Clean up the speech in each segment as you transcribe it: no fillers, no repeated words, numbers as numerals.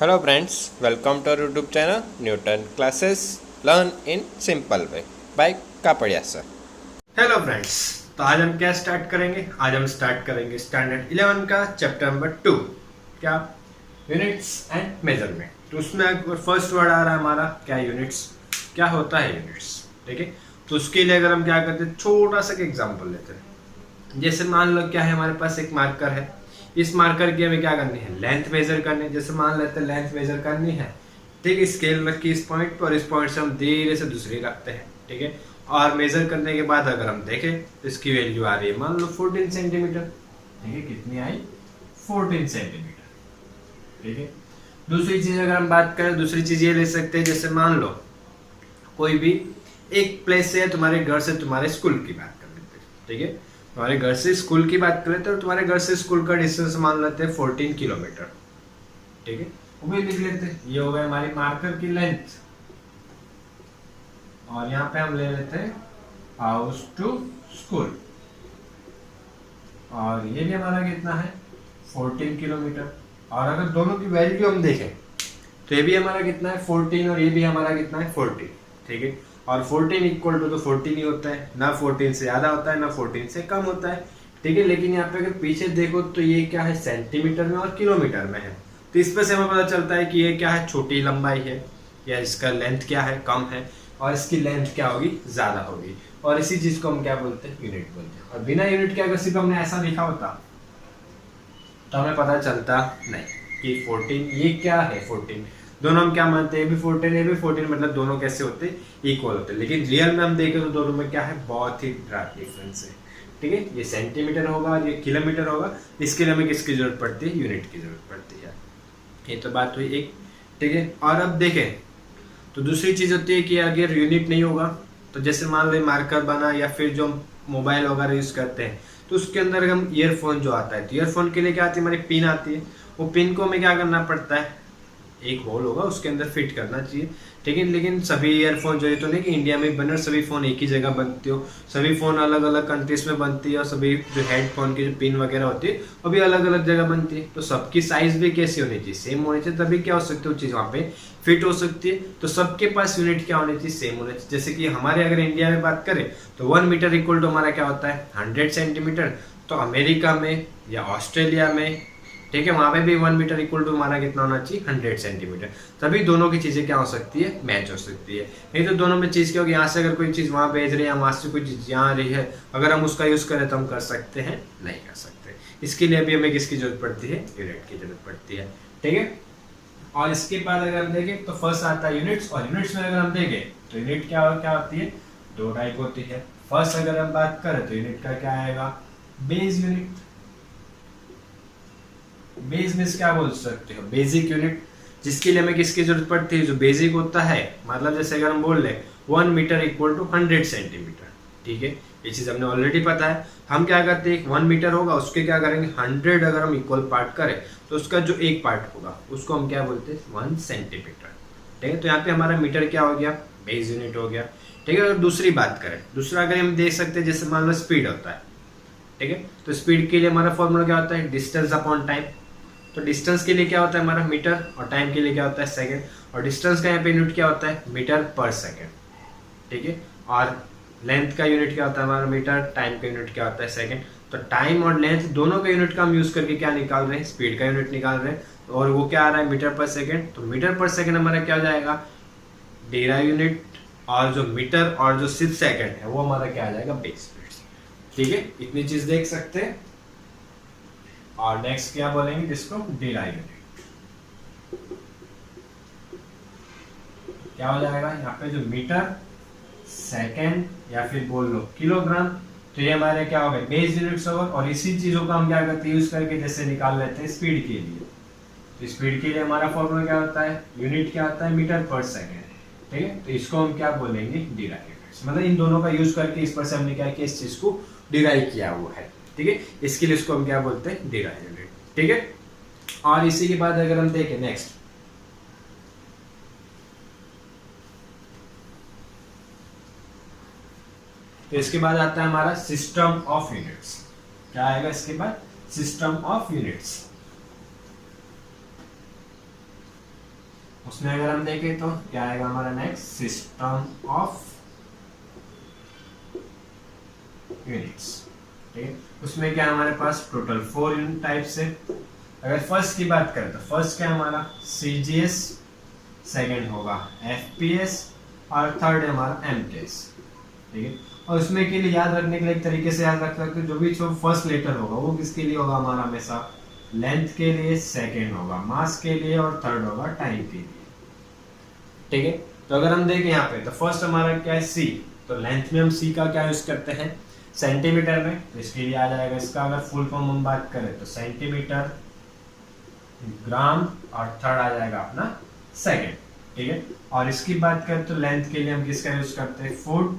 Hello friends, welcome to our YouTube channel Newton Classes Learn in Simple Way by Kapadia sir. Hello friends, तो आज हम क्या start करेंगे? आज हम स्टार्ट करेंगे स्टैंडर्ड 11 का चैप्टर नंबर 2, क्या यूनिट्स एंड मेजरमेंट। तो उसमें फर्स्ट वर्ड आ रहा है हमारा क्या, यूनिट्स। क्या होता है यूनिट्स? ठीक है, तो उसके लिए अगर हम क्या करते हैं, छोटा सा एग्जांपल लेते हैं। जैसे मान लो क्या है, हमारे पास एक मार्कर है। इस मार्कर की हमें क्या करनी है, लेंथ मेजर करनी है। जैसे मान लेते हैं लेंथ मेजर करनी है, ठीक है। स्केल रख के इस पॉइंट पर, और इस पॉइंट से हम धीरे से दूसरी रखते हैं, ठीक है। और मेजर करने के बाद अगर हम देखें तो इसकी वैल्यू आ रही है मान लो 14 सेंटीमीटर, ठीक है। कितनी आई? 14 सेंटीमीटर, ठीक है। दूसरी चीज अगर हम बात करें, दूसरी चीज ये ले सकते हैं। जैसे मान लो कोई भी एक प्लेस से, तुम्हारे घर से तुम्हारे स्कूल की बात कर लेते हैं, ठीक है। तुम्हारे घर से स्कूल की बात करें तो तुम्हारे घर से स्कूल का डिस्टेंस मान लेते हैं 14 किलोमीटर, ठीक है। वो भी लिख लेते हैं। ये हो गई हमारी मार्कर की लेंथ, और यहाँ पे हम ले लेते हैं हाउस टू स्कूल, और ये भी हमारा कितना है, 14 किलोमीटर। और अगर दोनों की वैल्यू हम देखें तो ये भी हमारा कितना है, 14, और ये भी हमारा कितना है, 14, ठीक है। और 14 इक्वल टू तो 14 ही होता है, ना 14 से ज्यादा होता है ना 14 से कम होता है, ठीक है। लेकिन यहाँ पे अगर पीछे देखो तो ये क्या है, सेंटीमीटर में और किलोमीटर में है। तो इस पर से हमें पता चलता है कि ये क्या है, छोटी लंबाई है, या इसका लेंथ क्या है, कम है, और इसकी लेंथ क्या होगी, ज्यादा होगी। और इसी चीज को हम क्या बोलते हैं, यूनिट बोलते हैं। और बिना यूनिट के अगर सिर्फ हमने ऐसा लिखा होता तो हमें पता चलता नहीं कि 14 ये क्या है, 14 दोनों हम क्या मानते हैं, ये भी 14 ये भी 14, मतलब दोनों कैसे होते हैं, इक्वल होते हैं। लेकिन रियल में हम देखें तो दोनों में क्या है, बहुत ही डिफरेंस है, ठीक है। ये सेंटीमीटर होगा, ये किलोमीटर होगा। इसके लिए हमें किसकी जरूरत पड़ती है, यूनिट की जरूरत पड़ती है। ये तो बात हुई एक, ठीक है। और अब देखें तो दूसरी चीज होती है कि अगर यूनिट नहीं होगा तो जैसे मान लो मार्कर बना, या फिर जो मोबाइल वगैरह यूज करते हैं तो उसके अंदर हम ईयरफोन जो आता है, तो ईयरफोन के लिए क्या आती है, हमारी पिन आती है। वो पिन को हमें क्या करना पड़ता है, एक होल होगा उसके अंदर फिट करना चाहिए, ठीक है। लेकिन सभी ईयरफोन जो है तो नहीं कि इंडिया में बने और सभी फोन एक ही जगह बनती हो, सभी फोन अलग अलग कंट्रीज में बनती है, और सभी जो हेडफोन की जो पिन वगैरह होती है वो भी अलग अलग जगह बनती है। तो सबकी साइज भी कैसी होनी चाहिए, सेम होनी चाहिए, तभी क्या हो सकती है वो चीज़ वहाँ पे फिट हो सकती है। तो सबके पास यूनिट क्या होनी चाहिए, सेम होना चाहिए। जैसे कि हमारे अगर इंडिया में बात करें तो 1 मीटर इक्वल टू हमारा क्या होता है, 100 सेंटीमीटर। तो अमेरिका में या ऑस्ट्रेलिया में, ठीक है, वहां पे भी 1 मीटर इक्वल टू हमारा कितना होना चाहिए, 100 सेंटीमीटर। तभी दोनों की चीजें क्या हो सकती है, मैच हो सकती है। नहीं तो दोनों में चीज क्या होगी, यहाँ से अगर कोई चीज वहां भेज रहे हैं, वहां से कोई चीज यहाँ आ रही है, अगर हम उसका यूज करें तो हम कर सकते हैं, नहीं कर सकते। इसके लिए भी हमें किसकी जरूरत पड़ती है, यूनिट की जरूरत पड़ती है, ठीक है। और इसके बाद अगर हम देखें तो फर्स्ट आता है यूनिट्स, और यूनिट्स में अगर हम देखें तो यूनिट क्या होती है, दो टाइप होती है। फर्स्ट अगर हम बात करें तो यूनिट का क्या आएगा, बेस यूनिट। बेस मीन्स क्या बोल सकते हो, बेसिक यूनिट, जिसके लिए हमें किसकी जरूरत पड़ती है, जो बेसिक होता है। मतलब जैसे अगर हम बोल रहे 1 मीटर इक्वल टू 100 सेंटीमीटर, ठीक है। ये चीज हमने ऑलरेडी पता है। हम क्या करते हैं, 1 मीटर होगा उसके क्या करेंगे, 100 अगर हम इक्वल पार्ट करें तो उसका जो एक पार्ट होगा उसको हम क्या बोलते हैं, 1 सेंटीमीटर, ठीक है। तो यहाँ पे हमारा मीटर क्या हो गया, बेस यूनिट हो गया, ठीक है। अगर दूसरी बात करें, दूसरा अगर हम देख सकते हैं, जैसे मान लो स्पीड होता है, ठीक है। तो स्पीड के लिए हमारा फॉर्मूला क्या होता है, डिस्टेंस अपॉन टाइम। तो डिस्टेंस के लिए क्या होता है हमारा मीटर, और टाइम के लिए क्या होता है, सेकंड। और डिस्टेंस का यहाँ पे यूनिट क्या होता है, मीटर पर सेकंड, ठीक है। और लेंथ का यूनिट क्या होता है हमारा, मीटर। टाइम का यूनिट क्या होता है, सेकंड। तो टाइम और लेंथ दोनों का यूनिट का हम यूज करके क्या निकाल रहे हैं, स्पीड का यूनिट निकाल रहे हैं, और वो क्या आ रहा है, मीटर पर सेकेंड। तो मीटर पर सेकेंड हमारा क्या हो जाएगा, डेरा यूनिट। और जो मीटर और जो सिर्फ सेकेंड है वो हमारा क्या आ जाएगा, बेस यूनिट, ठीक है। इतनी चीज देख सकते हैं। और नेक्स्ट क्या बोलेंगे, जिसको डेरा यूनिट, क्या हो जाएगा यहाँ पे, जो मीटर सेकेंड या फिर बोल लो किलोग्राम, तो ये हमारे क्या हो गए, बेस यूनिट्स होगा। और इसी चीजों का हम क्या करते हैं, यूज करके जैसे निकाल लेते हैं स्पीड के लिए। तो स्पीड के लिए हमारा फॉर्मूला क्या होता है, यूनिट क्या होता है, मीटर पर सेकेंड, ठीक है। तो इसको हम क्या बोलेंगे, डेरा यूनिट्स। मतलब इन दोनों का यूज करके इस पर से हमने क्या किया, इस चीज को डिराइव किया हुआ है, ठीक है। इसके लिए इसको हम क्या बोलते हैं, डेरा यूनिट, ठीक है। और इसी के बाद अगर हम देखें नेक्स्ट, तो इसके बाद आता है हमारा सिस्टम ऑफ यूनिट्स। क्या आएगा इसके बाद, सिस्टम ऑफ यूनिट्स। उसमें अगर हम देखें तो क्या आएगा हमारा नेक्स्ट, सिस्टम ऑफ यूनिट्स। ठीक है, उसमें क्या हमारे पास टोटल 4 यूनिट टाइप्स है। अगर फर्स्ट की बात करें तो फर्स्ट क्या हमारा सीजीएस, सेकंड होगा एफपीएस और थर्ड है हमारा एमकेएस। ठीक है, और उसमें के लिए याद रखने के लिए एक तरीके से याद रख सकते हो, जो फर्स्ट लेटर होगा वो किसके लिए होगा हमारा, हमेशा लेंथ के लिए, सेकंड होगा मास के लिए और थर्ड होगा टाइम के लिए। ठीक है, तो अगर हम देखें यहाँ पे तो फर्स्ट हमारा क्या है सी, तो लेंथ में हम सी का क्या यूज करते हैं सेंटीमीटर में, तो इसके लिए आ जाएगा, इसका अगर फुल फॉर्म हम बात करें तो सेंटीमीटर, ग्राम और थर्ड आ जाएगा अपना सेकंड। ठीक है, और इसकी बात करें तो लेंथ के लिए हम किसका यूज करते हैं फुट,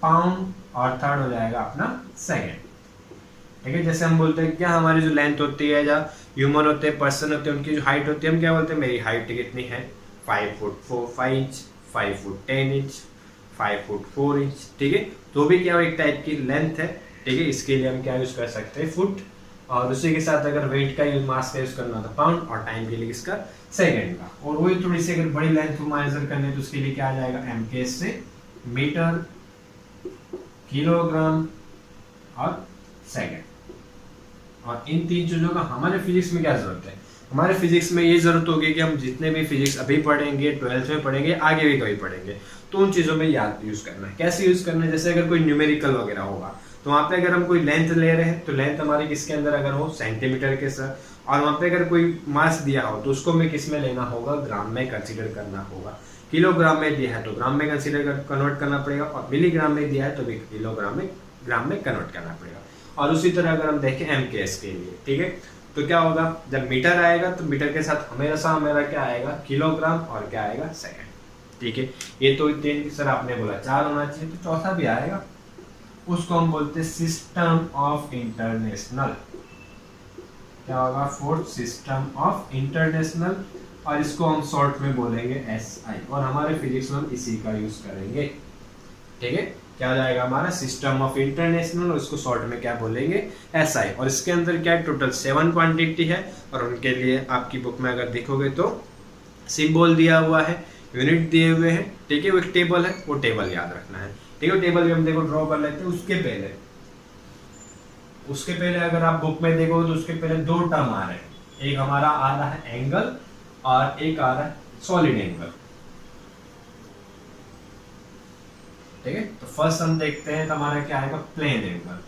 पाउंड और थर्ड हो जाएगा अपना सेकंड। ठीक है, जैसे हम बोलते हैं क्या हमारी जो लेंथ होती है या ह्यूमन होते हैं, पर्सन होते हैं, उनकी जो हाइट होती है हम क्या बोलते हैं, मेरी हाइट कितनी है 5 foot 5 inch, 5 foot 10 inch, 5 foot 4 inch. ठीक है, तो भी क्या एक टाइप की लेंथ है। ठीक है, इसके लिए हम क्या यूज कर सकते हैं फुट, और उसी के साथ अगर वेट का यूज, मास का यूज करना तो पाउंड, और टाइम के लिए किसका सेकंड का। और वही थोड़ी सी अगर बड़ी लेंथ को मेजर करनी है तो उसके लिए क्या आ जाएगा एमकेएस से मीटर, किलोग्राम और सेकंड। और इन तीन चीजों का हमारे फिजिक्स में क्या जरूरत है, हमारे फिजिक्स में ये जरूरत होगी कि हम जितने भी फिजिक्स अभी पढ़ेंगे, 12th में पढ़ेंगे, आगे भी कभी पढ़ेंगे, तो उन चीजों में याद यूज करना है। कैसे यूज करना है, जैसे अगर कोई न्यूमेरिकल वगैरह होगा तो वहां पे अगर हम कोई लेंथ ले रहे हैं तो लेंथ हमारी किसके अंदर अगर हो सेंटीमीटर के साथ, और वहां पे अगर कोई मास दिया हो तो उसको हमें किस में लेना होगा, ग्राम में कंसीडर करना होगा। किलोग्राम में दिया है तो ग्राम में कंसीडर कन्वर्ट करना पड़ेगा, और मिलीग्राम में दिया है तो भी किलोग्राम में, ग्राम में कन्वर्ट करना पड़ेगा। और उसी तरह अगर हम देखें एमकेएस के लिए, ठीक है, तो क्या होगा, जब मीटर आएगा तो मीटर के साथ हमेशा मेरा क्या आएगा किलोग्राम, और क्या आएगा सेकंड। ठीक है, ये तो तीन सर आपने बोला 4 होना चाहिए, तो चौथा भी आएगा, उसको हम बोलते हैं सिस्टम ऑफ इंटरनेशनल। क्या होगा, फोर्थ सिस्टम ऑफ इंटरनेशनल, और इसको हम शॉर्ट में बोलेंगे एसआई, और हमारे फिजिक्स में हम इसी का यूज करेंगे। ठीक है, क्या हो जाएगा हमारा सिस्टम ऑफ इंटरनेशनल, और इसको शॉर्ट में क्या बोलेंगे एसआई। और इसके अंदर क्या टोटल 7 क्वांटिटी है, और उनके लिए आपकी बुक में अगर देखोगे तो सिंबल दिया हुआ है, यूनिट दिए हुए हैं। ठीक है, वो एक टेबल है, वो टेबल याद रखना है। ठीक है, टेबल भी हम देखो ड्रॉ कर लेते हैं। उसके पहले अगर आप बुक में देखो तो उसके पहले 2 टर्म आ रहे हैं, एक हमारा आ रहा है एंगल और एक आ रहा है सॉलिड एंगल। ठीक है, तो फर्स्ट हम देखते हैं तो हमारा क्या आएगा प्लेन एंगल।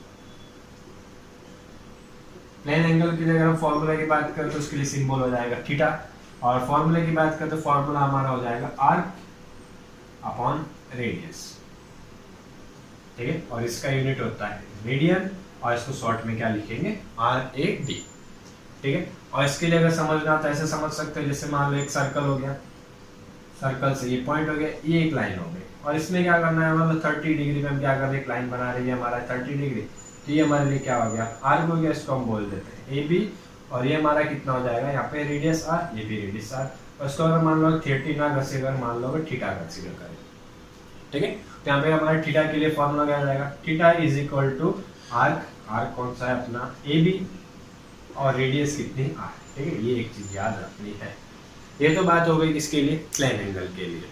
प्लेन एंगल के लिए अगर हम फॉर्मूला की बात करें तो उसके लिए सिंबल हो जाएगा थीटा, और फॉर्मूला की बात करें तो फॉर्मूला हमारा हो जाएगा आर्क अपॉन रेडियस। ठीक है, और इसका यूनिट होता है रेडियन, और इसको शॉर्ट में क्या लिखेंगे RAD। ठीक है, और इसके लिए अगर समझना तो ऐसे समझ सकते हो, जैसे मान लो एक सर्कल हो गया, सर्कल से ये पॉइंट हो गया, ये एक लाइन हो गई, और इसमें क्या करना है, मतलब 30 डिग्री में हम क्या कर रहे हैं, एक लाइन बना रही है हमारा 30 डिग्री, तो ये हमारे लिए क्या हो गया आर्क हो गया, इसको हम बोल देते हैं AB, और ये हमारा कितना हो जाएगा यहाँ पे रेडियस R, ये भी रेडियस R, और इसको अगर मान लो 30 ना कंसीडर, मान लो थीटा कंसीडर करें। ठीक है, तो यहाँ पे हमारे थीटा के लिए फॉर्मूला क्या आ जाएगा, theta is equal to arc, arc कौन सा है अपना AB, और रेडियस कितनी R। ठीक है, ये एक चीज याद रखनी है। ये तो बात हो गई किसके लिए, प्लेन एंगल के लिए।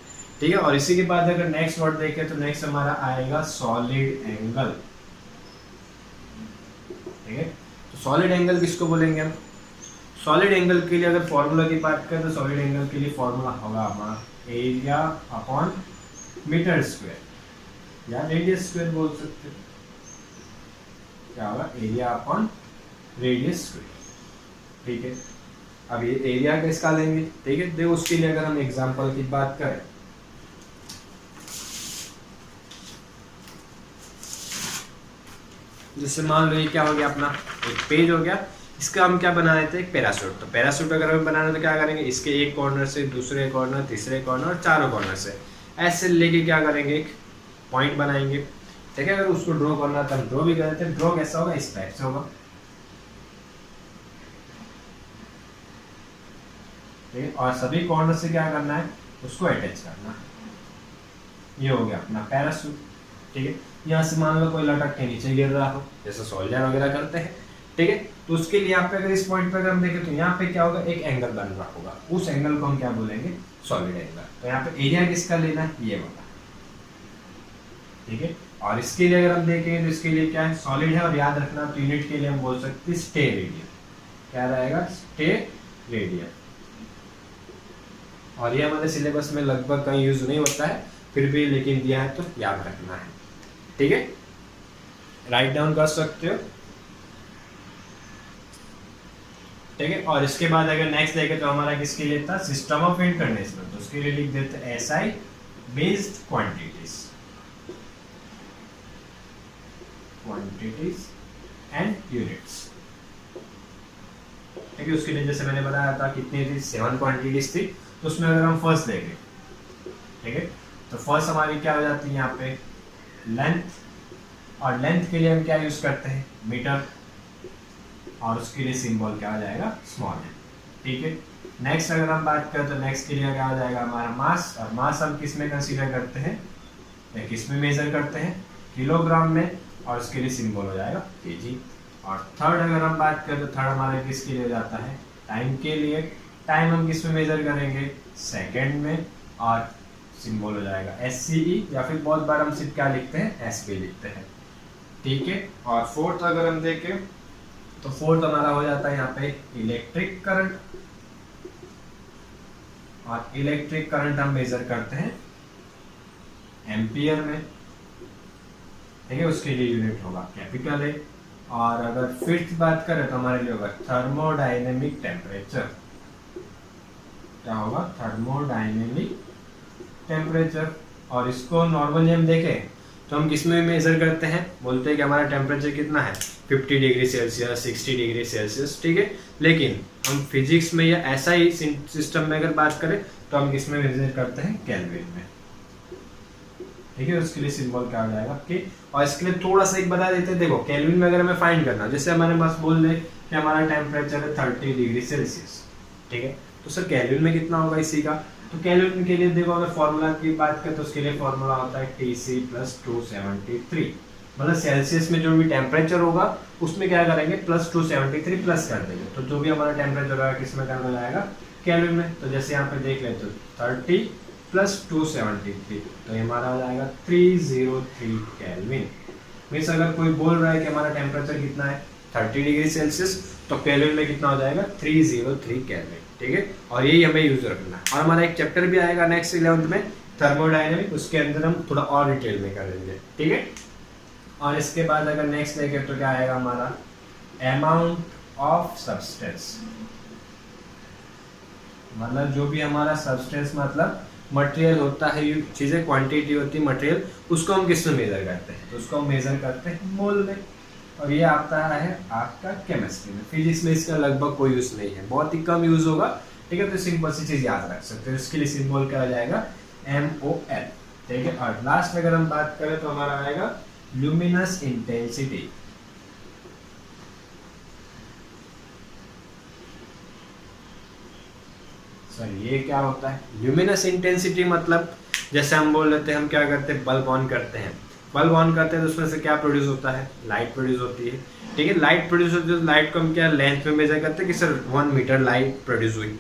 ठीक है, और इसी के बाद अगर नेक्स्ट वर्ड देखें तो नेक्स्ट हमारा आएगा सॉलिड एंगल। ठीक है, तो सॉलिड एंगल किसको बोलेंगे हम, सॉलिड एंगल के लिए अगर फॉर्मूला की बात करें तो सॉलिड एंगल के लिए फॉर्मूला होगा हमारा एरिया अपॉन मीटर स्क्वायर, या रेडियस स्क्वायर बोल सकते हैं। क्या होगा एरिया अपॉन रेडियस स्क्वायर। ठीक है, अब ये एरिया किसका लेंगे, ठीक है, देखो उसके लिए अगर हम एग्जांपल की बात करें, जैसे मान लो ये क्या हो गया अपना एक पेज हो गया, इसका हम क्या बना रहे थे एक पैराशूट। तो पैराशूट अगर हम बनाना तो क्या करेंगे, इसके एक कॉर्नर से दूसरे कॉर्नर, तीसरे कॉर्नर और चारों कॉर्नर से ऐसे लेके क्या करेंगे एक पॉइंट बनाएंगे। ठीक है, अगर उसको ड्रॉ करना तो हम ड्रॉ भी करते हैं। ड्रॉ कैसा होगा, इस टाइप से होगा। ठीक है, और सभी कॉर्नर से क्या करना है, उसको अटैच करना है। ये हो गया अपना पैराशूट। ठीक है, यहाँ से मान लो कोई लटक के नीचे गिर रहा हो, जैसे सोल्जर वगैरह करते हैं। ठीक है। तो उसके लिए यहाँ पे अगर इस पॉइंट पे अगर हम देखें तो यहाँ पे क्या होगा, एक एंगल बन रहा होगा, उस एंगल को हम क्या बोलेंगे, सॉलिड एंगल। तो यहाँ पे एरिया किसका लेना है, ये वाला, ठीक है। और इसके लिए अगर हम देखें तो इसके लिए क्या है, सॉलिड है, और याद रखना तो यूनिट के लिए हम बोल सकते हैं स्टे रेडियन। क्या रहेगा, स्टे रेडियन। और ये हमारे सिलेबस में लगभग कहीं यूज नहीं होता है, फिर भी लेकिन दिया है तो याद रखना है, ठीक है। राइट डाउन कर सकते हो, ठीक है। और इसके बाद अगर नेक्स्ट देखें तो हमारा किसके लिए था, सिस्टम ऑफ इंटरनेशनल। तो उसके लिए लिख देते हैं SI based quantities and units, ठीक है। उसके लिए जैसे मैंने बताया था कितनी थी, 7 क्वांटिटीज थी। तो उसमें अगर हम फर्स्ट देखें, ठीक है, तो फर्स्ट हमारी क्या हो जाती है यहाँ पे, लेंथ। और लेंथ के लिए हम क्या यूज करते हैं, मीटर, और उसके लिए सिंबल क्या हो जाएगा, स्मॉल है, ठीक है। नेक्स्ट अगर हम बात करें तो नेक्स्ट के लिए क्या हो जाएगा हमारा मास। और मास हम किस में कंसीडर करते हैं, या किस में मेजर करते हैं, किलोग्राम में, और उसके लिए सिंबल हो जाएगा केजी। और थर्ड अगर हम बात करें तो थर्ड हमारा किसके लिए हो जाता है, टाइम के लिए। टाइम हम किस में मेजर करेंगे, सेकंड में, और सिंबल हो जाएगा एससीई, या फिर बहुत बार हम सिर्फ क्या लिखते हैं, एसपी लिखते हैं, ठीक है। और फोर्थ अगर हम देखें तो फोर्थ हमारा हो जाता है यहाँ पे इलेक्ट्रिक करंट। और इलेक्ट्रिक करंट हम मेजर करते हैं एम्पियर में, ठीक है। उसके लिए यूनिट होगा कैपिटल है। और अगर फिफ्थ बात करें तो हमारे लिए होगा थर्मोडायनेमिक टेम्परेचर। क्या होगा, थर्मोडायनेमिक टेम्परेचर। और इसको नॉर्मली हम देखें तो हम किस में मेजर करते हैं, बोलते हैं कि हमारा टेम्परेचर कितना है, 50 डिग्री सेल्सियस, 60 डिग्री सेल्सियस, ठीक है। लेकिन हम फिजिक्स में या ऐसा ही सिस्टम में अगर बात करें तो हम किस में मेजर करते हैं, केल्विन में, ठीक है। उसके लिए सिंबल क्या हो जाएगा कि। और इसके लिए थोड़ा सा एक बता देते हैं, देखो केल्विन में अगर हमें फाइंड करना, जैसे हमारे पास बोल दे कि हमारा टेम्परेचर है 30 डिग्री सेल्सियस, ठीक है। तो सर केल्विन में कितना होगा इसी का, तो केल्विन के लिए देखो अगर फॉर्मूला की बात करें तो उसके लिए फॉर्मूला होता है Tc + 273। मतलब सेल्सियस में जो भी टेम्परेचर होगा उसमें क्या करेंगे, +273 प्लस कर देंगे। तो जो भी हमारा टेम्परेचर होगा किस में करना जाएगा, केल्विन में। तो जैसे यहाँ पे देख लेते हो 30 + 273, तो ये हमारा हो जाएगा 303 केल्विन। मीन्स अगर कोई बोल रहा है कि हमारा टेम्परेचर कितना है 30 डिग्री सेल्सियस, तो केल्विन में कितना हो जाएगा, 303 केल्विन, ठीक है। और यही हमें यूज रखना है। और हमारा एक चैप्टर भी आएगा नेक्स्ट 11th में, थर्मोडायनेमिक, उसके अंदर हम थोड़ा और डिटेल में करेंगे, ठीक है। और इसके बाद अगर नेक्स्ट देखें तो क्या आएगा हमारा, अमाउंट ऑफ सब्सटेंस। मतलब जो भी हमारा सब्सटेंस मतलब मटेरियल होता है, चीजें क्वांटिटी होती है मटेरियल, उसको हम किस में मेजर करते हैं, तो उसको हम मेजर करते हैं मोल में। और ये आता है आपका केमिस्ट्री में। फिजिक्स में इसका लगभग कोई यूज नहीं है, बहुत ही कम यूज होगा, ठीक है। तो सिंपल सी चीज याद रख सकते हैं। इसके लिए सिंबल क्या आ जाएगा, MOL, ठीक है। और लास्ट अगर हम बात करें तो हमारा आएगा ल्यूमिनस इंटेंसिटी। सर ये क्या होता है, ल्यूमिनस इंटेंसिटी मतलब जैसे हम बोल लेते हैं, हम क्या करते हैं, बल्ब ऑन करते हैं, बल्ब ऑन करते हैं तो उसमें से क्या प्रोड्यूस होता है, लाइट प्रोड्यूस होती है, ठीक है। लाइट प्रोड्यूस होती है तो लाइट को हम क्या लेंथ में मेजर करते हैं कि सर 1 मीटर लाइट प्रोड्यूस हुई,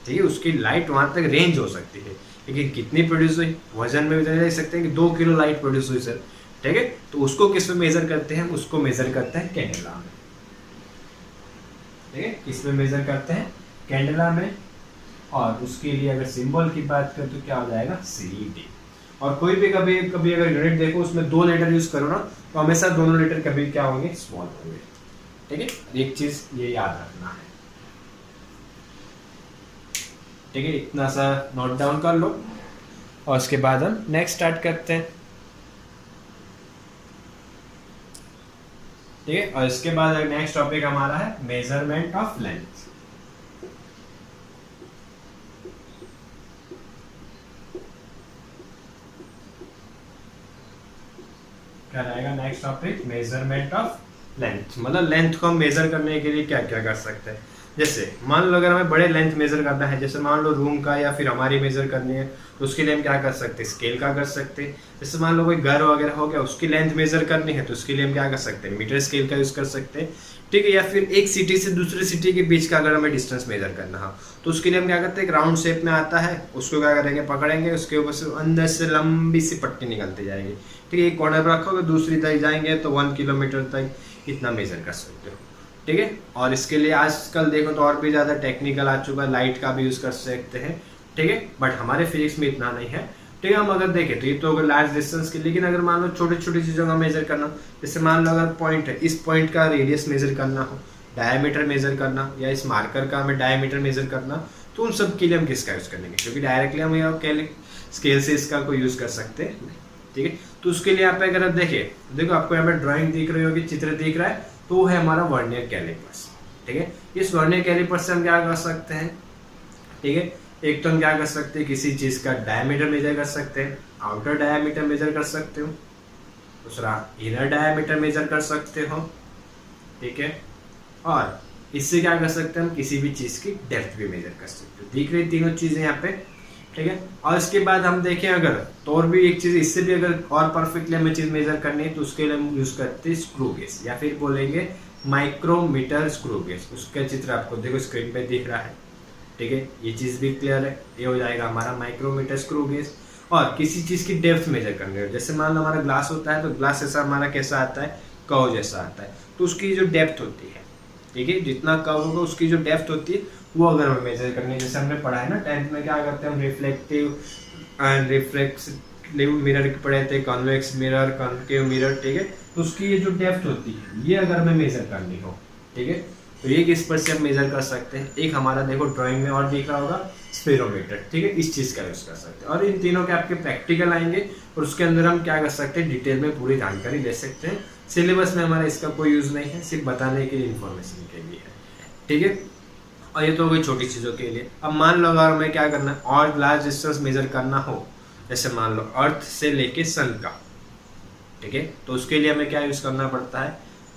ठीक है। उसकी लाइट वहां तक रेंज हो सकती है, लेकिन कितनी प्रोड्यूस हुई, वजन में मेजर कर सकते हैं कि 2 किलो लाइट प्रोड्यूस हुई सर, ठीक है। तो उसको किस में मेजर करते हैं, उसको मेजर करते हैं कैंडेला में, ठीक है। किस में मेजर करते हैं, कैंडेला में। और उसके लिए अगर सिंबल की बात करें तो क्या हो जाएगा, CED। और कोई भी कभी कभी अगर यूनिट देखो उसमें 2 लेटर यूज करो ना, तो हमेशा दोनों लेटर कभी क्या होंगे, स्मॉल होंगे, ठीक है। एक चीज ये याद रखना है, ठीक है। इतना सा नोट डाउन कर लो और उसके बाद हम नेक्स्ट स्टार्ट करते हैं, ठीक है। और इसके बाद नेक्स्ट टॉपिक हमारा है मेजरमेंट ऑफ लेंथ। क्या रहेगा next topic, measurement of length. मतलब लेंथ को हम मेजर करने के लिए क्या क्या कर सकते हैं। जैसे मान लो अगर हमें बड़े लेंथ मेजर करना है, जैसे मान लो रूम का या फिर हमारी मेजर करनी है, तो उसके लिए हम क्या कर सकते हैं, स्केल का कर सकते हैं। जैसे मान लो कोई घर वगैरह हो गया, उसकी लेंथ मेजर करनी है, तो उसके लिए हम क्या कर सकते हैं, मीटर स्केल का यूज कर सकते हैं, ठीक है। या फिर एक सिटी से दूसरी सिटी के बीच का अगर हमें डिस्टेंस मेजर करना हो, तो उसके लिए हम क्या करते हैं, एक राउंड शेप में आता है, उसको क्या करेंगे, पकड़ेंगे, उसके ऊपर से अंदर से लंबी सी पट्टी निकलती जाएगी, ठीक है। एक कॉर्नर पर रखोगे, दूसरी तक जाएंगे तो 1 किलोमीटर तक इतना मेजर कर सकते हो, ठीक है। और इसके लिए आजकल देखो तो और भी ज़्यादा टेक्निकल आ चुका है, लाइट का भी यूज़ कर सकते हैं, ठीक है। बट हमारे फिजिक्स में इतना नहीं है, ठीक है। हम अगर देखें तो ये तो अगर लार्ज डिस्टेंस के, लेकिन अगर मान लो छोटी छोटी चीज़ों का मेजर करना, जैसे मान लो अगर पॉइंट है, इस पॉइंट का रेडियस मेजर करना हो, डायमीटर मेजर करना, या इस मार्कर का हमें डायमीटर मेजर करना, तो उन सब के लिए हम किसका यूज़ करेंगे, क्योंकि डायरेक्टली हम यहाँ स्केल से इसका कोई यूज़ कर सकते हैं, ठीक है। तो उसके लिए यहाँ पे अगर आप देखें, देखो आपको यहाँ पे ड्राइंग दिख रही होगी, चित्र दिख रहा है, तो वो है हमारा वर्नियर कैलिपर्स, ठीक है। इस वर्नियर कैलिपर्स से हम क्या कर सकते हैं, ठीक है। एक तो हम क्या कर सकते हैं, किसी चीज का डायमीटर मेजर कर सकते हैं, आउटर डायमीटर मेजर कर सकते हो, दूसरा इनर डायमीटर मेजर कर सकते हो, ठीक है। और इससे क्या कर सकते हैं, हम किसी भी चीज की डेप्थ भी मेजर कर सकते हो। दिख रही तीनों चीजें यहाँ पे, ठीक है। और इसके बाद हम देखें अगर तो और भी एक चीज, इससे भी अगर और परफेक्टली हमें चीज मेजर करनी है, तो उसके लिए हम यूज करते हैं स्क्रू गेज, या फिर बोलेंगे माइक्रोमीटर स्क्रू गेज। उसका चित्र आपको देखो स्क्रीन पे दिख रहा है, ठीक है। ये चीज भी क्लियर है, ये हो जाएगा हमारा माइक्रोमीटर स्क्रू गेज। और किसी चीज की डेप्थ मेजर करनी है, जैसे मान लो हमारा ग्लास होता है, तो ग्लास ऐसा हमारा कैसा आता है, कर्व जैसा आता है, तो उसकी जो डेप्थ होती है, ठीक है, जितना कर्व होगा उसकी जो डेप्थ होती है, वो अगर हमें मेजर करनी है, जैसे हमने पढ़ा है ना 10th में, क्या करते हैं हम, रिफ्लेक्टिव एंड रिफ्लेक्सिव मिरर पढ़े थे, कॉन्वेक्स मिरर, कॉन्केव मिरर, ठीक है। तो उसकी ये जो डेप्थ होती है, ये अगर हमें मेजर करनी हो, ठीक है, तो ये किस पर से हम मेजर कर सकते हैं। एक हमारा देखो ड्राइंग में और दिख रहा होगा स्पेरोमीटर, ठीक है, इस चीज का यूज कर सकते हैं। और इन तीनों के आपके प्रैक्टिकल आएंगे, और उसके अंदर हम क्या कर सकते हैं, डिटेल में पूरी जानकारी ले सकते हैं। सिलेबस में हमारा इसका कोई यूज नहीं है, सिर्फ बताने के लिए, इन्फॉर्मेशन के लिए है, ठीक है। और ये तो हो गई छोटी चीज़ों के लिए। अब मान लो अगर हमें क्या करना है, और लार्ज डिस्टेंस मेजर करना हो, जैसे मान लो अर्थ से लेके सन का, ठीक है, तो उसके लिए हमें क्या यूज़ करना पड़ता है,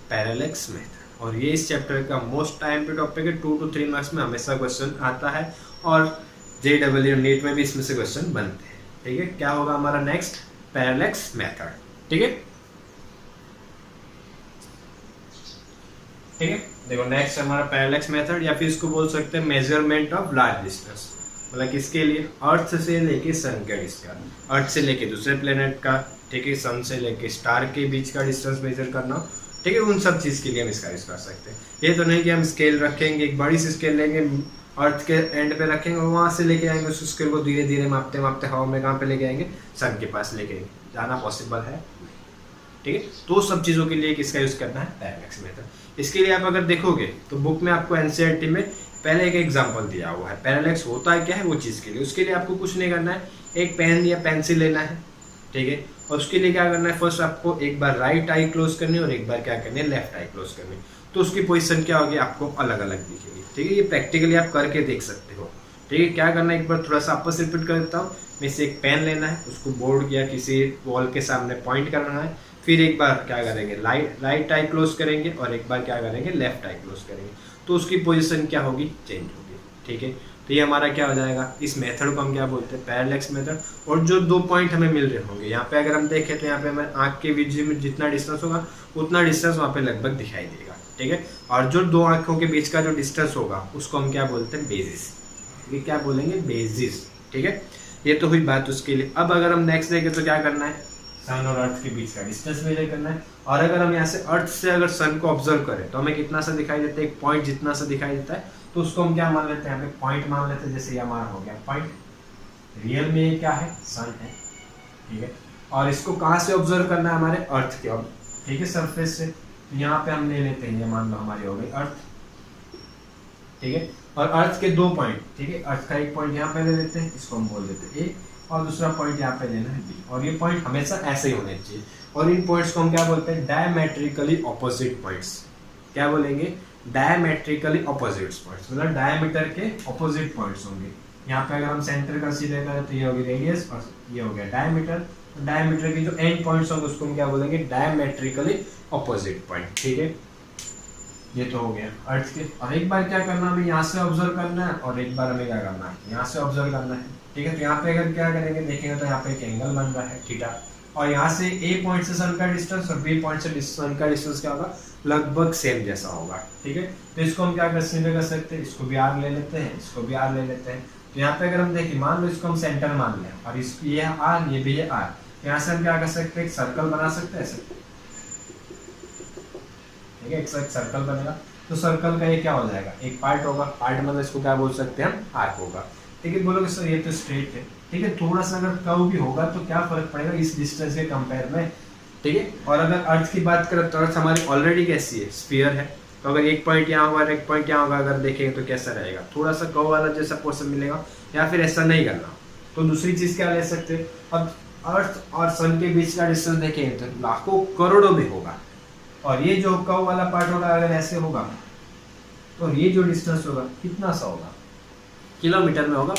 पैरेलैक्स मेथड। और ये इस चैप्टर का मोस्ट टाइम पे टॉपिक है, 2 to 3 मार्क्स में हमेशा क्वेश्चन आता है, और JEE नीट में भी इसमें से क्वेश्चन बनते हैं, ठीक है। क्या होगा हमारा नेक्स्ट, पैरेलैक्स मेथड, ठीक है, ठीक है। देखो नेक्स्ट हमारा पैरेलैक्स मेथड, या फिर इसको बोल सकते हैं मेजरमेंट ऑफ लार्ज डिस्टेंस। मतलब किसके लिए, अर्थ से लेके सन का डिस्टेंस, अर्थ से लेके दूसरे प्लेनेट का, ठीक है, सन से लेके स्टार के बीच का डिस्टेंस मेजर करना, ठीक है। उन सब चीज़ के लिए हम इसका यूज कर सकते हैं। ये तो नहीं कि हम स्केल रखेंगे, एक बड़ी सी स्केल लेंगे, अर्थ के एंड पे रखेंगे, और वहाँ से लेके आएंगे उस स्केल को, धीरे धीरे मापते मापते हवा में कहाँ पे लेके आएंगे, सन के पास लेके जाना पॉसिबल है, ठीक है। तो सब चीज़ों के लिए किसका यूज करना है, पैरेलैक्स मेथड। इसके लिए आप अगर देखोगे तो बुक में आपको एनसीईआरटी में पहले एक एग्जांपल दिया हुआ है, पैरेलैक्स होता है क्या है वो चीज़ के लिए। उसके लिए आपको कुछ नहीं करना है, एक पेन या पेंसिल लेना है, ठीक है। और उसके लिए क्या करना है, फर्स्ट आपको एक बार राइट आई क्लोज करनी है, और एक बार क्या करनी है, लेफ्ट आई क्लोज करनी है। तो उसकी पोजीशन क्या होगी, आपको अलग अलग दिखेगी, ठीक है। ये प्रैक्टिकली आप करके देख सकते हो, ठीक है। क्या करना है, एक बार थोड़ा सा आपस रिपीट कर देता हूँ। मैं से एक पेन लेना है, उसको बोर्ड या किसी वॉल के सामने पॉइंट करना है, फिर एक बार क्या करेंगे, राइट आई क्लोज करेंगे, और एक बार क्या करेंगे, लेफ्ट आई क्लोज करेंगे। तो उसकी पोजीशन क्या होगी, चेंज होगी, ठीक है। तो ये हमारा क्या हो जाएगा, इस मेथड को हम क्या बोलते हैं, पैरेलैक्स मेथड। और जो 2 पॉइंट हमें मिल रहे होंगे यहाँ पे, अगर हम देखें तो यहाँ पे हमें आँख के बीच में जितना डिस्टेंस होगा, उतना डिस्टेंस वहाँ पे लगभग दिखाई देगा, ठीक है। और जो 2 आँखों के बीच का जो डिस्टेंस होगा, उसको हम क्या बोलते हैं, बेसिस, ये क्या बोलेंगे, बेसिस, ठीक है। ये तो हुई बात उसके लिए। अब अगर हम नेक्स्ट देखें तो क्या करना है, सन और अर्थ के बीच का डिस्टेंस मेजर करना है। और अगर हम यहाँ से अर्थ से अगर सन को ऑब्जर्व करें तो हमें कितना सा दिखाई देता है, एक पॉइंट जितना सा दिखाई देता है, तो उसको हम क्या मान लेते हैं, यहाँ पे पॉइंट मान लेते हैं। जैसे ये हमारा हो गया पॉइंट, रियल में ये क्या है, सन है, ठीक है। और इसको कहाँ से ऑब्जर्व करना है, हमारे अर्थ के, ठीक है, सरफेस से। तो यहाँ पे हम ले लेते हैं, ये मान लो हमारी हो गई अर्थ, ठीक है। और अर्थ के 2 पॉइंट, ठीक है, अर्थ का एक पॉइंट यहाँ पे ले लेते हैं, इसको हम बोल देते हैं ए, और दूसरा पॉइंट यहाँ पे लेना है बी। और ये पॉइंट हमेशा ऐसे ही होने चाहिए। और इन पॉइंट्स को हम क्या बोलते हैं, डायमेट्रिकली ऑपोजिट पॉइंट्स। क्या बोलेंगे, डायमेट्रिकली ऑपोजिट पॉइंट्स, मतलब डायमीटर के ऑपोजिट पॉइंट्स होंगे। यहाँ पे अगर हम सेंटर कंसीडर करें तो ये होगी रेडियस, और ये हो गया डायमीटर। तो डायमीटर के जो एंड पॉइंट्स होंगे उसको हम क्या बोलेंगे, डायमेट्रिकली ऑपोजिट पॉइंट, ठीक है। ये तो हो गया अर्थ के। और एक बार क्या करना, हमें यहाँ से ऑब्जर्व करना है और एक बार हमें क्या करना है, यहाँ से ऑब्जर्व करना है। ठीक है, तो यहाँ पे अगर क्या करेंगे देखेंगे तो यहाँ पे एक एंगल बन रहा है थीटा, और यहाँ से ए पॉइंट से सन का डिस्टेंस और बी पॉइंट से सन का डिस्टेंस क्या होगा, लगभग सेम जैसा होगा। ठीक है, तो इसको हम क्या कर सकते हैं, इसको भी आर ले लेते हैं, इसको भी आर ले लेते हैं। तो यहाँ पे अगर हम देखें, मान लो इसको हम सेंटर मान लें और इस ये है आर, ये भी है आर, यहाँ से हम क्या कर सकते हैं, एक सर्कल बना सकते हैं ऐसे। ठीक है, एक सर्कल बनेगा, तो सर्कल का ये क्या हो जाएगा, एक पार्ट होगा, पार्ट मतलब इसको क्या बोल सकते हैं हम, आर्क होगा। ठीक है, बोलोगे सर ये तो स्ट्रेट है। ठीक है, थोड़ा सा अगर कर्व भी होगा तो क्या फर्क पड़ेगा इस डिस्टेंस के कंपेयर में। ठीक है, और अगर अर्थ की बात करें तो अर्थ हमारी ऑलरेडी कैसी है, स्फीयर है, तो अगर एक पॉइंट यहाँ होगा और एक पॉइंट यहाँ होगा, अगर देखेंगे तो कैसा रहेगा, थोड़ा सा कर्व वाला जैसा पोर्शन मिलेगा, या फिर ऐसा नहीं करना। तो दूसरी चीज क्या ले सकते हैं, अब अर्थ और सन के बीच का डिस्टेंस देखेंगे तो लाखों करोड़ों में होगा, और ये जो कर्व वाला पार्ट होगा अगर ऐसे होगा तो ये जो डिस्टेंस होगा कितना सा होगा, किलोमीटर में होगा,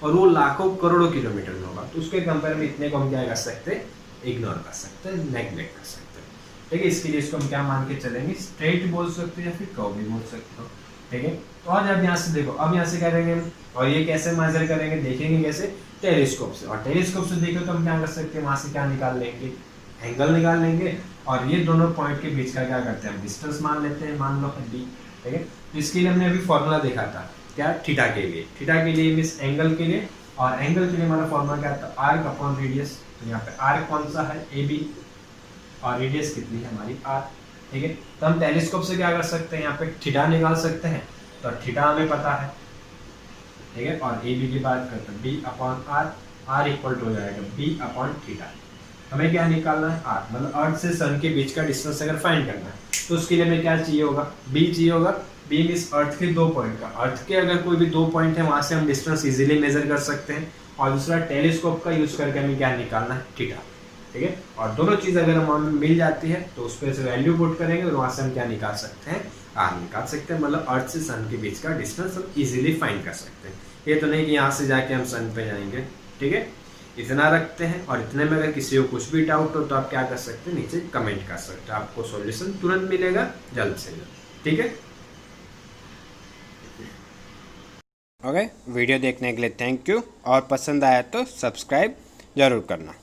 और वो लाखों करोड़ों किलोमीटर में होगा। तो उसके कंपेयर में इतने को हम क्या कर सकते हैं, इग्नोर कर सकते हैं, नेग्लेक्ट कर सकते हैं। ठीक है, इसके लिए इसको हम क्या मान के चलेंगे, स्ट्रेट बोल सकते हो या फिर कर्व भी बोल सकते हो। ठीक है, तो आज अब यहाँ से देखो, अब यहाँ से क्या करेंगे हम, और ये कैसे मेजर करेंगे देखेंगे, कैसे, टेलीस्कोप से। और टेलीस्कोप से देखो तो हम क्या कर सकते हैं, वहां से क्या निकाल लेंगे, एंगल निकाल लेंगे, और ये दोनों पॉइंट के बीच का क्या करते हैं, हम डिस्टेंस मान लेते हैं, मान लो डी। ठीक है, तो इसके लिए हमने अभी फॉर्मूला देखा था क्या, थीटा के लिए, थीटा के लिए मींस एंगल के लिए, और एंगल के लिए हमारा फॉर्मूला क्या था, आर्क अपॉन रेडियस। तो यहाँ पे आर्क कौन सा है, ए बी, और रेडियस कितनी है हमारी आर। ठीक है, तो हम टेलीस्कोप से क्या कर सकते हैं, यहाँ पे थीटा निकाल सकते हैं, तो थीटा हमें पता है। ठीक है, और ए बी की बात करते हैं, B upon R, R equal to हो जाएगा बी अपॉन थीटा। हमें क्या निकालना है, आर, मतलब अर्थ से सन के बीच का डिस्टेंस अगर फाइंड करना है तो उसके लिए हमें क्या चाहिए होगा, बी चाहिए होगा। बी मीन्स अर्थ के दो पॉइंट का, अर्थ के अगर कोई भी दो पॉइंट है वहां से हम डिस्टेंस इजीली मेजर कर सकते हैं, और दूसरा टेलीस्कोप का यूज करके हमें क्या निकालना है, थीटा। ठीक है, और दोनों चीज अगर हमें मिल जाती है तो उस पर से वैल्यू पुट करेंगे और वहां से हम क्या निकाल सकते हैं, आर निकाल सकते हैं, मतलब अर्थ से सन के बीच का डिस्टेंस हम इजीली फाइंड कर सकते हैं। ये तो नहीं कि यहाँ से जाके हम सन पे जाएंगे। ठीक है, इतना रखते हैं, और इतने में अगर किसी को कुछ भी डाउट हो तो आप क्या कर सकते हैं, नीचे कमेंट कर सकते हैं, आपको सॉल्यूशन तुरंत मिलेगा, जल्द से जल्द। ठीक है, ओके, वीडियो देखने के लिए थैंक यू, और पसंद आया तो सब्सक्राइब ज़रूर करना।